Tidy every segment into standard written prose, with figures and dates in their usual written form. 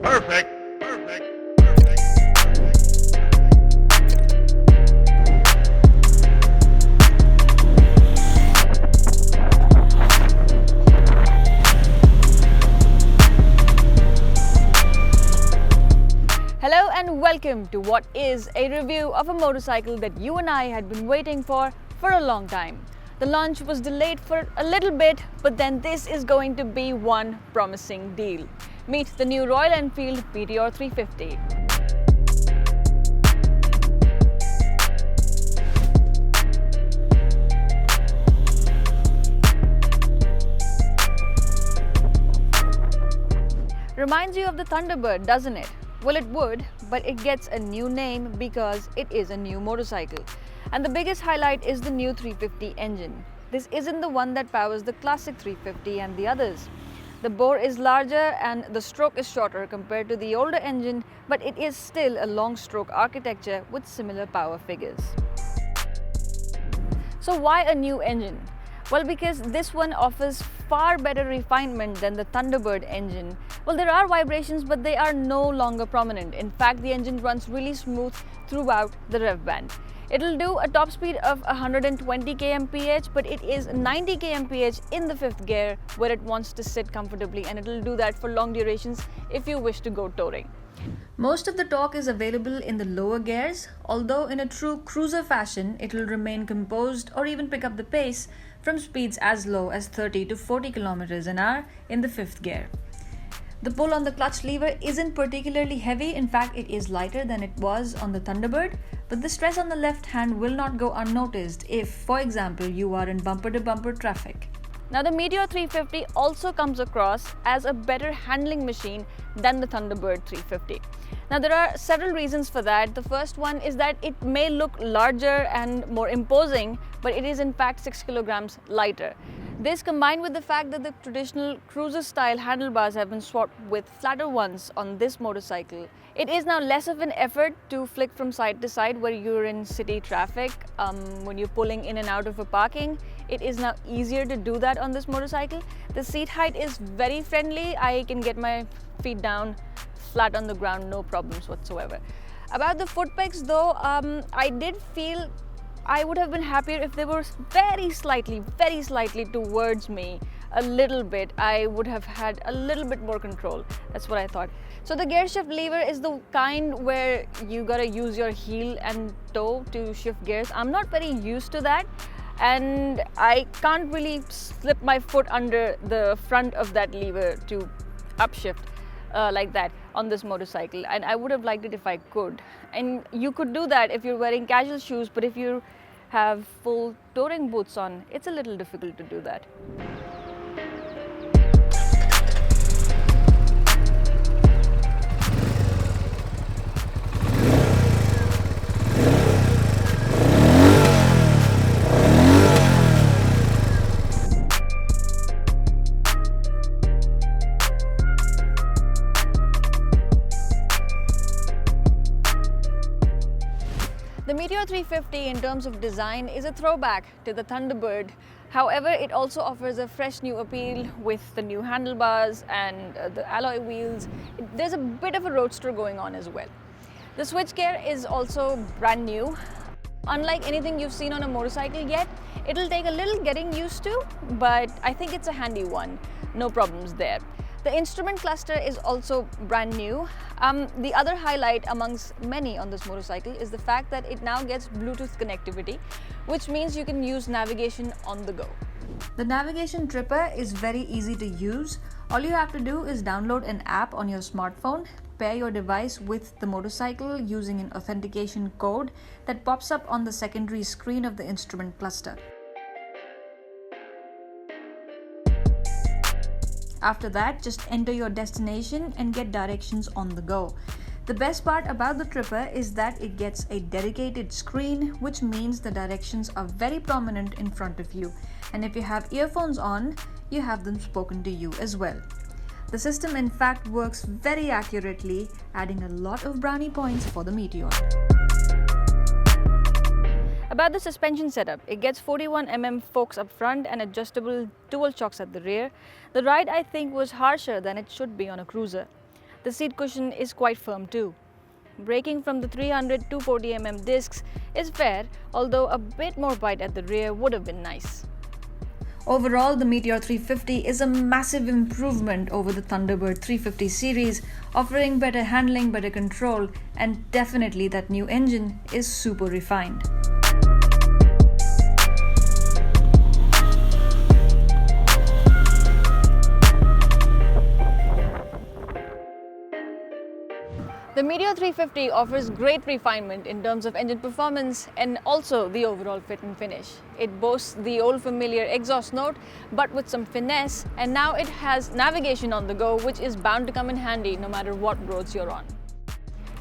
Perfect. Perfect. Hello and welcome to what is a review of a motorcycle that you and I had been waiting for a long time. The launch was delayed for a little bit, but then this is going to be one promising deal. Meet the new Royal Enfield Meteor 350. Reminds you of the Thunderbird, doesn't it? Well, it would, but it gets a new name because it is a new motorcycle. And the biggest highlight is the new 350 engine. This isn't the one that powers the classic 350 and the others. The bore is larger and the stroke is shorter compared to the older engine, but it is still a long stroke architecture with similar power figures. So why a new engine? Well, because this one offers far better refinement than the Thunderbird engine. Well, there are vibrations, but they are no longer prominent. In fact, the engine runs really smooth throughout the rev band. It'll do a top speed of 120 kmph, but it is 90 kmph in the fifth gear where it wants to sit comfortably, and it'll do that for long durations if you wish to go touring. Most of the torque is available in the lower gears, although in a true cruiser fashion, it will remain composed or even pick up the pace from speeds as low as 30 to 40 km an hour in the fifth gear. The pull on the clutch lever isn't particularly heavy, in fact it is lighter than it was on the Thunderbird, but the stress on the left hand will not go unnoticed if, for example, you are in bumper-to-bumper traffic. Now the Meteor 350 also comes across as a better handling machine than the Thunderbird 350. Now there are several reasons for that. The first one is that it may look larger and more imposing, but it is in fact 6 kilograms lighter. This, combined with the fact that the traditional cruiser style handlebars have been swapped with flatter ones on this motorcycle, it is now less of an effort to flick from side to side where you're in city traffic. When you're pulling in and out of a parking, it is now easier to do that on this motorcycle. The seat height is very friendly. I can get my feet down flat on the ground, no problems whatsoever. About the foot pegs though, I did feel I would have been happier if they were very slightly towards me a little bit. I would have had a little bit more control. That's what I thought. So the gear shift lever is the kind where you gotta use your heel and toe to shift gears. I'm not very used to that, and I can't really slip my foot under the front of that lever to upshift like that on this motorcycle, and I would have liked it if I could. And you could do that if you're wearing casual shoes, but if you have full touring boots on, it's a little difficult to do that. The Meteor 350 in terms of design is a throwback to the Thunderbird. However, it also offers a fresh new appeal with the new handlebars and the alloy wheels. There's a bit of a roadster going on as well. The switchgear is also brand new. Unlike anything you've seen on a motorcycle yet, it'll take a little getting used to, but I think it's a handy one. No problems there. The instrument cluster is also brand new. The other highlight amongst many on this motorcycle is the fact that it now gets Bluetooth connectivity, which means you can use navigation on the go. The navigation tripper is very easy to use. All you have to do is download an app on your smartphone, pair your device with the motorcycle using an authentication code that pops up on the secondary screen of the instrument cluster. After that, just enter your destination and get directions on the go. The best part about the tripper is that it gets a dedicated screen, which means the directions are very prominent in front of you. And if you have earphones on, you have them spoken to you as well. The system in fact works very accurately, adding a lot of brownie points for the Meteor. About the suspension setup, it gets 41mm forks up front and adjustable dual shocks at the rear. The ride, I think, was harsher than it should be on a cruiser. The seat cushion is quite firm too. Braking from the 300-240mm discs is fair, although a bit more bite at the rear would have been nice. Overall, the Meteor 350 is a massive improvement over the Thunderbird 350 series, offering better handling, better control, and definitely that new engine is super refined. The Meteor 350 offers great refinement in terms of engine performance and also the overall fit and finish. It boasts the old familiar exhaust note but with some finesse, and now it has navigation on the go, which is bound to come in handy no matter what roads you're on.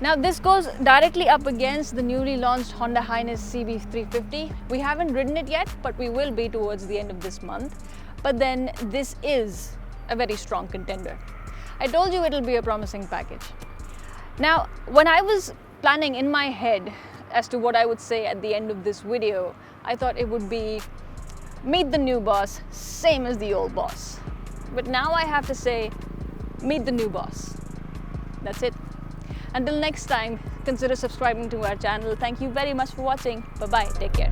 Now this goes directly up against the newly launched Honda Highness CB350. We haven't ridden it yet, but we will be towards the end of this month. But then this is a very strong contender. I told you it'll be a promising package. Now, when I was planning in my head as to what I would say at the end of this video, I thought it would be, meet the new boss, same as the old boss. But now I have to say, meet the new boss. That's it. Until next time, consider subscribing to our channel. Thank you very much for watching. Bye-bye. Take care.